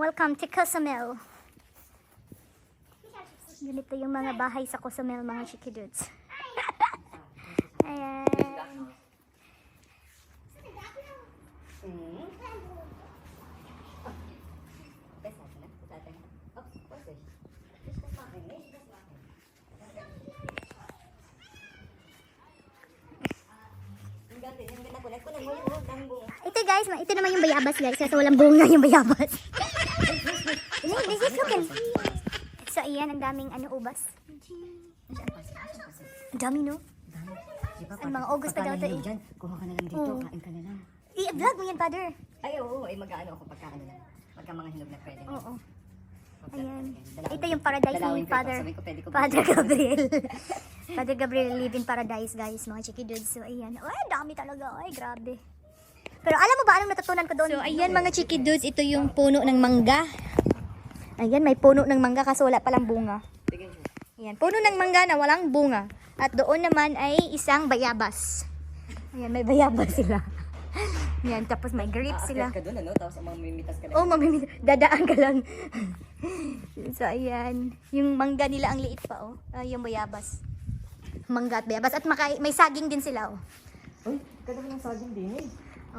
Welcome to Cozumel. Ganito yung mga bahay sa Cozumel, mga chikidudes. Ayan. Ito guys, ito naman yung bayabas guys, kasi walang bunga yung bayabas. This is looking. So ayan, ang daming ubas. Ang dami no? Ang mga August pa daw ito eh. Kuha ka na lang dito, kain ka na lang. I-vlog mo yan, father. Ay oo, ay mag-ano ako pagka ano lang. Pagka mga hinog na pwede. Oo. Ayan. Ito yung paradise ni Father Gabriel. Father Gabriel live in paradise guys, mga chikidudes. So ayan. Ay, dami talaga. Ay, grabe. Pero alam mo ba anong natutunan ko doon? So ayan mga chikidudes, ito yung puno ng mangga. Ayan, may puno ng mangga kasi wala palang bunga. Ayan, puno ng mangga na walang bunga. At doon naman ay isang bayabas. Ayan, may bayabas sila. Ayan, tapos may grapes sila. Ka doon, ano? Tapos mamimitas ka lang. Oh, mamimitas. Dadaan ka lang. So, ayan. Yung mangga nila ang liit pa, oh. Yung bayabas. Mangga at bayabas. At may saging din sila, oh. Uy, katabi ng saging din eh.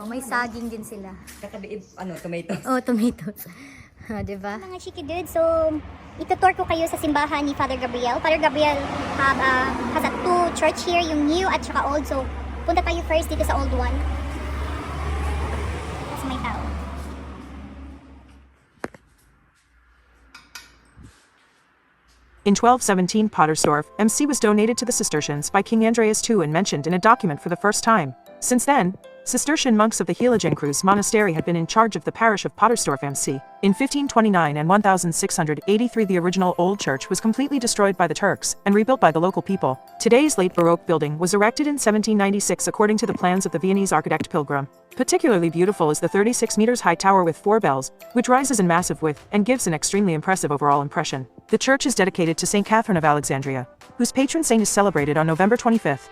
Oh, may saging din sila. Katabi, tomatoes. Oh, tomatoes. Diba? Mga chikidudes, so itutour ko kayo sa simbahan ni Father Gabriel. Father Gabriel has a two church here, yung new at saka old. So, punta tayo first dito sa old one. Tapos may tao. In 1217, Pottersdorf, MC was donated to the Cistercians by King Andreas II and mentioned in a document for the first time. Since then, Cistercian monks of the Heiligenkreuz monastery had been in charge of the parish of Pottersdorf MC. In 1529 and 1683 the original old church was completely destroyed by the Turks and rebuilt by the local people. Today's late Baroque building was erected in 1796 according to the plans of the Viennese architect Pilgrim. Particularly beautiful is the 36 meters high tower with 4 bells, which rises in massive width and gives an extremely impressive overall impression. The church is dedicated to St. Catherine of Alexandria, whose patron saint is celebrated on November 25th.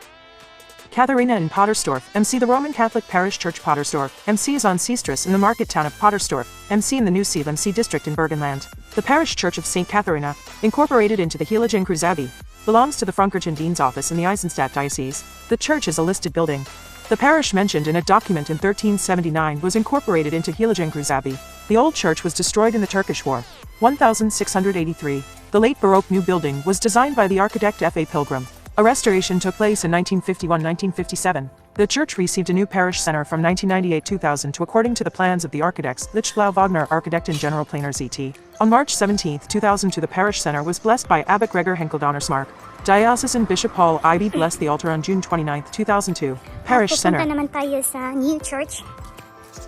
Katharina in Pottersdorf, MC. The Roman Catholic Parish Church Pottersdorf, MC. is on Seastress in the market town of Pottersdorf, MC. in the New Seal MC district in Burgenland. The parish church of St. Katharina, incorporated into the Heiligenkreuz Abbey, belongs to the Frankirchen Dean's office in the Eisenstadt diocese. The church is a listed building. The parish mentioned in a document in 1379 was incorporated into Heiligenkreuz Abbey. The old church was destroyed in the Turkish War. 1683. The late Baroque new building was designed by the architect F. A. Pilgrim. A restoration took place in 1951-1957. The church received a new parish center from 1998-2000 to according to the plans of the architects Lichtblau Wagner Architect and General Planer ZT. On March 17, 2002 the parish center was blessed by Abbot Gregor Henkel Donnersmark. Diocesan Bishop Paul Ivy blessed the altar on June 29, 2002. Parish center. Pupunta naman tayo sa new church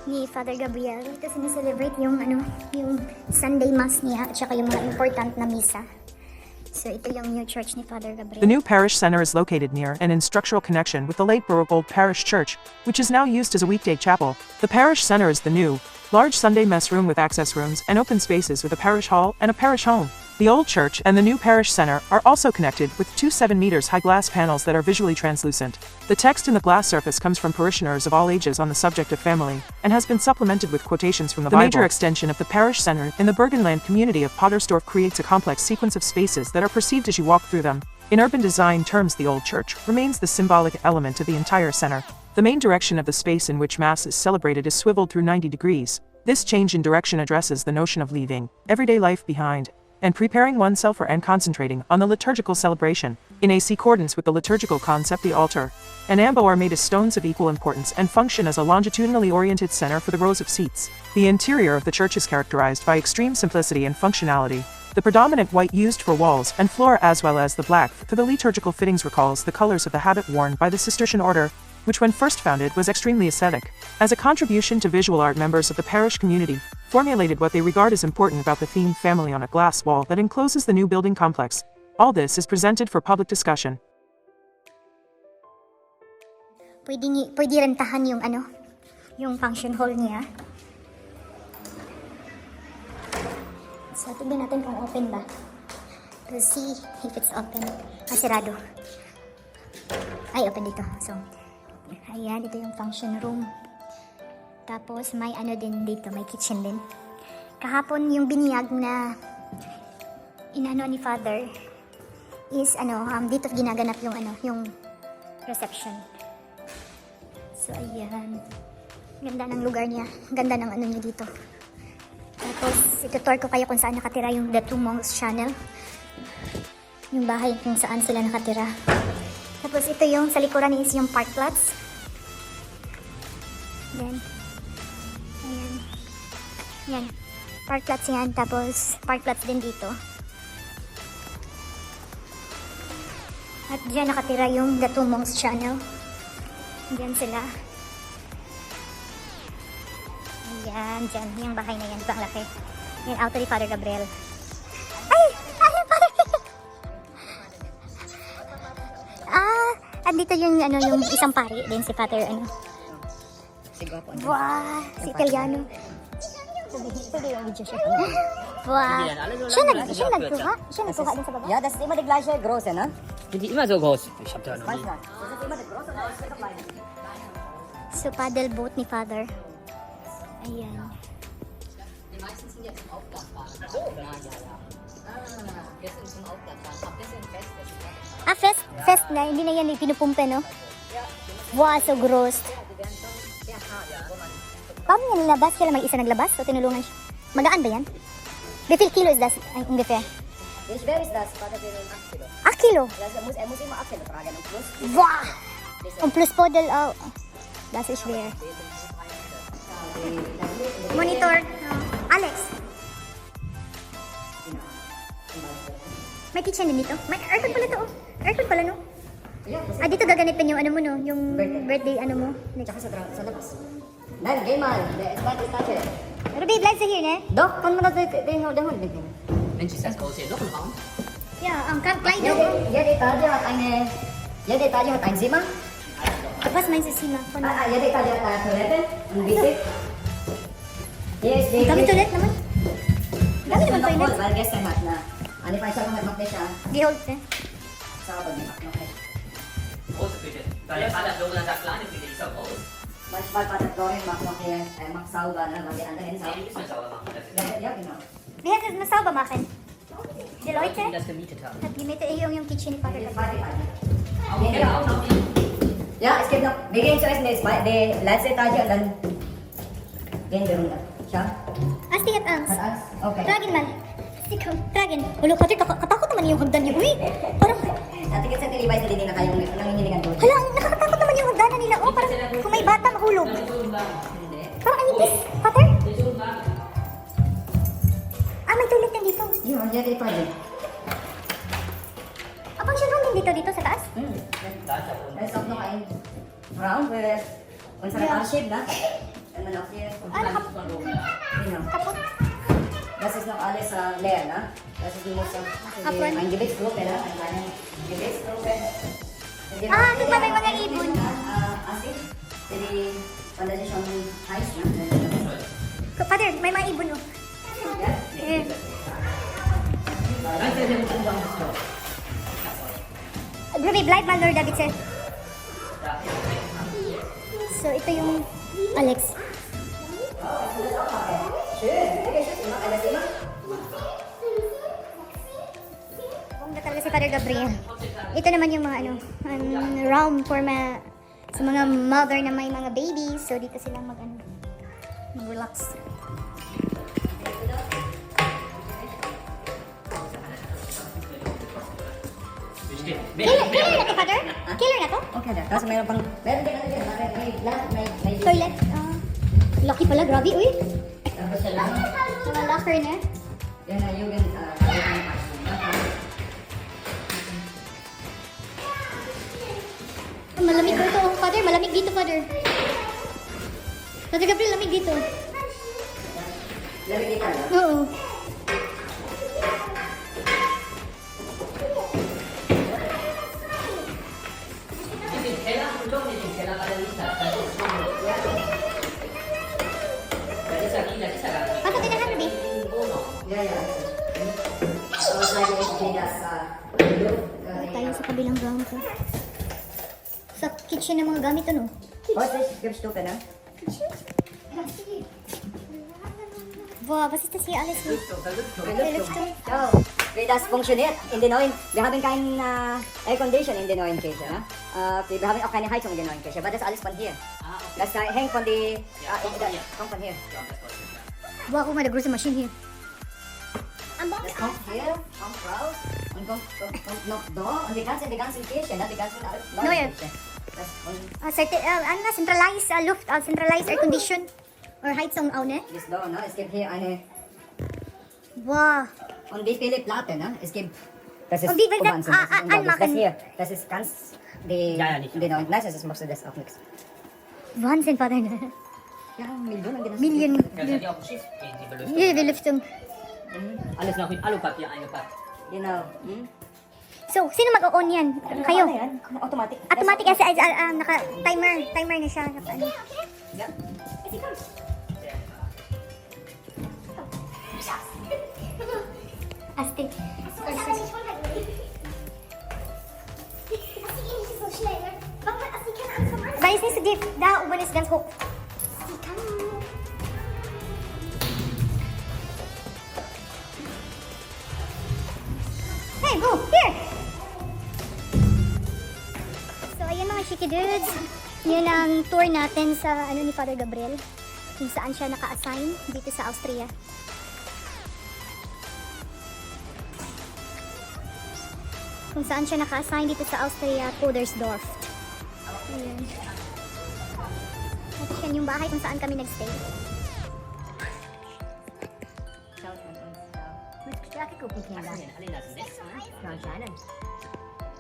ni Father Gabriel. Ito sineselebrate yung Sunday Mass niya at saka yung mga important na misa. So ito yung new church ni Father Gabriel. The new parish center is located near and in structural connection with the late Baroque Old Parish Church, which is now used as a weekday chapel. The parish center is the new, large Sunday mess room with access rooms and open spaces with a parish hall and a parish home. The old church and the new parish center are also connected with two 7 meters high glass panels that are visually translucent. The text in the glass surface comes from parishioners of all ages on the subject of family, and has been supplemented with quotations from the Bible. The major extension of the parish center in the Burgenland community of Pottersdorf creates a complex sequence of spaces that are perceived as you walk through them. In urban design terms, the old church remains the symbolic element of the entire center. The main direction of the space in which Mass is celebrated is swiveled through 90 degrees. This change in direction addresses the notion of leaving everyday life behind and preparing oneself for and concentrating on the liturgical celebration. In accordance with the liturgical concept, the altar and ambo are made of stones of equal importance and function as a longitudinally oriented center for the rows of seats. The interior of the church is characterized by extreme simplicity and functionality. The predominant white used for walls and floor as well as the black for the liturgical fittings recalls the colors of the habit worn by the Cistercian order, which when first founded was extremely aesthetic. As a contribution to visual art, members of the parish community formulated what they regard as important about the theme family on a glass wall that encloses the new building complex. All this is presented for public discussion. Pwede rentahan yung function hall niya. So, tignan natin kung open ba. We'll see if it's open. Sarado. Ay, open dito. So, ayan, ito yung function room. Tapos, may din dito, may kitchen din. Kahapon yung biniyag na inano ni Father is dito ginaganap yung reception. So ayan. Ganda ng lugar niya. Ganda ng niya dito. Tapos itutour ko kayo kung saan nakatira yung The Two Monks Channel. Yung bahay kung saan sila nakatira. Tapos ito yung sa likuran is yung park plots. Then ayan. Yan. Park plots yan. Tapos park plots din dito. At dyan nakatira yung The Two Monks Channel. Dyan sila. Ayan, dyan. Yung bahay na yan. Ito ang laki. Yung auto ni Father Gabriel. Ay! Ay! Father! Andito yung yung isang pari din si Father Siguro po. Wow! Si Italiano. Pwede yung video siya. Wow! Siya nagkuha din sa baba. Ja, das ist immer die gleiche Größe, ne? Sind die immer so groß? Ich hab da noch nie. Manchmal. Das ist immer die Größe und das ist klein. So, paddle boat ni Father. Ayan. Die meisten sind jetzt im Aufblasbaren. So, ja. Wir sind zum Aufblasbaren. Ein bisschen fest. Fest na. Hindi na yan pinupumpe, no? Wow, so gross. Paano yan nilabas? Siya lang mag-isa naglabas? So, tinulungan siya. Magaan ba yan? Wie viel Kilo ist das ungefähr? Wie schwer ist das? Warte, wir nehmen 8 Kilo. 8 Kilo? Also er muss immer 8 Kilo tragen und plus. Wow! Und plus Podel, oh. Das ist schwer. Monitor. Alex. May kitchen din dito? May aircon pala to, oh. Aircon pala, no? Dito gaganipin yung mo, no? Yung birthday, mo. Tsaka sa labas. Nein, geh mal. Der ist weit gestartet. Ruby, bleib sa hier, ne? Doch, kann man das den Hund mitnehmen. Mensch, ist das groß hier noch ein Raum? Ja, ang Kleidung. Jede Etage hat ein Zimmer. Was meinst du, Sima? Jede Etage hat eine Toilette. Und wichtig. Hier ist die... Dami toilet naman. Dami naman Voll, toilet. weil gestern hat na. Eine Freistellung hat noch nicht Gihold, ne? sauber gemacht. Noch nicht. Große Küche. Weil der Vater Florian sagt, kleine Küche ist auch groß. Manchmal Vater Florian macht noch hier, macht sauber, ne? Weil die anderen Nee, sauber. die müssen wir sauber machen. Das ist Ja, genau. Wie heißt es, mas sauber machen? Die die Leute das gemietet haben. hat gemietet yung kitchen ni Father. Die zweite Etage. Auch hier auch noch die. Ja, es gibt noch. Wir gehen zuerst in die letzte Etage und dann gehen wir runter. Schau. Asti at Angst. Hat Angst? Okay. Tragin man. Ikaw, tragin. Ulo, Father, katakot naman yung hagdan niyo. Uy, parang, At kasi sa tilibay sa dinding na kayong nangingilingan doon. hala, nakakatakot naman yung hagdanan nila. Oh, parang kung may bata, mahulog. Hindi. Parang anipis, Father. May toilet din dito. Yun, yan yung etage. Function room din dito sa taas? Da ist auch noch ein Raum für unsere Ja. Archiv, ne? Wenn man auch hier... Genau. Kapot. Das ist noch alles leer, ne? Das ist nur so Apron. ein Gewichtsgruppe, ne? Eine kleine Gewichtsgruppe. Ito pa may mga ibon. Asin. Jadi, wenn das schon heiß, ne? Father, may mga ibon, oh. Ja? Eh. Ruby, bleib mal nur, David, sir. So, ito yung Alex. Schön. Alles immer? Bongga talaga si Father Gabriel. Ito naman yung mga room for sa mga mother na may mga babies. So, dito silang mag-relax. Killer na to, Father? Killer na to? Okay na. Tapos meron din ano dyan. May Toilet. Lucky pala, grabe, uy. Tapos siya lang. Mga locker na. Yan na yung Malamig ko ito, Father. Malamig dito, Father. Father Gabriel, lamig dito. Lamig dito, no? Oo. Den Keller und doch nicht den Keller, weil er nicht hat. Das ist schon gut. Das ist ja nie, das ist ja gar nicht. Ano tinahan, Ruby? Wohnung. Ja, ja. So, sage ich dir das. Tayo sa kabilang ground ko. Sa kitchen ng mga gamit, ano? Was ist? Gibst du, ne? Wow, was ist das hier alles? Belüftung. Ja, wie das funktioniert in den neuen. Wir haben kein Aircondition in den neuen Küche. Ne? Wir haben auch keine Heizung in der neuen Küche, aber das ist alles von hier. Das hängt von die. Kommt von hier. Wow, guck mal, der große Maschine hier. Das kommt hier, kommt raus und kommt noch da und die ganze Küche, ne? Die ganze neue Neue. Küche. Das von Ano na, centralized Luft, centralized air condition. Or Heizung auch, ne? bis da, ne? Es gibt hier eine. Wow. Und wie viele Platten, ne? Es gibt. Das ist Und wie will das Wahnsinn, das ist unglaublich. anmachen? Das hier, das ist ganz die. Ja, ja, nicht. Die neuen. Nein, das machst du das auch nichts. Wahnsinn, Vater. Ja, Millionen genau. Million. Ja, das hat ja auf dem Schiff die Belüftung. Hier, Belüftung. Alles noch mit Alupapier eingepackt. Genau. Hm? So, sino mag-on yan? Kayo? Ano yan? Automatic. Automatic kasi naka-timer na siya. Ano. Ja. Asti. Weiß nicht, so da oben ist ganz hoch. Hey, go, here! So, ayan mga Chikidudes. Yun ang tour natin sa ano ni Father Gabriel. Kung saan siya naka-assign dito sa Austria. Kung saan siya naka-assign dito sa Austria, Podersdorf. Ayan. At yan yung bahay kung saan kami nagstay. Welche Kuppenkinder? Alin das? 6? Frau Scheinen.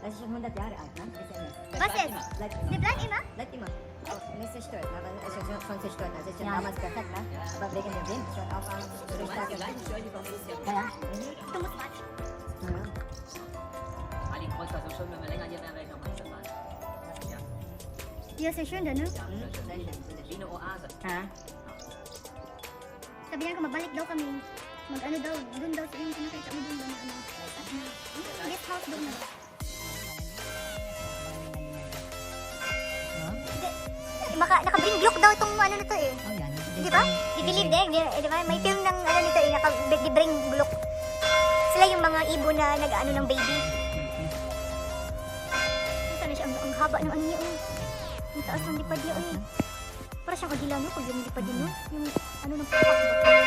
Das ist schon 100 Jahre alt, ne? Das ist ja nicht. Was ist? Die bleibt immer? Bleibt immer. Auch nicht zerstört, ne? Aber es ist schon zerstört. Das ist schon damals perfekt, ne? Aber wegen dem Wind schon auch ein Du meinst die gleichen Stellen wie bei uns hier? Ja, ja. Du musst watschen. Ja. Die Kreuzfahrt so schön, wenn wir länger hier wären, wäre ich noch mal fahren. Ja, Ja, sehr schön da, no? ja, wie eine Oase. Ha? Sabihan ko, mabalik daw kami. Mag-ano daw, dun daw sa yung pinakita mo dun daw na ano. Guest house doon na. Naka-bring block daw itong ano na to eh. Oh, yan. Di ba? I-believe din. Di ba? May film ng ano nito eh, naka-bring block. Sila yung mga ibon na nag-ano ng baby. Sana siya, ang haba ng ano niya oh. Ang taas ng lipad niya oh. Para siyang agila no, pag yung lipad niya no. Yung ano ng papak.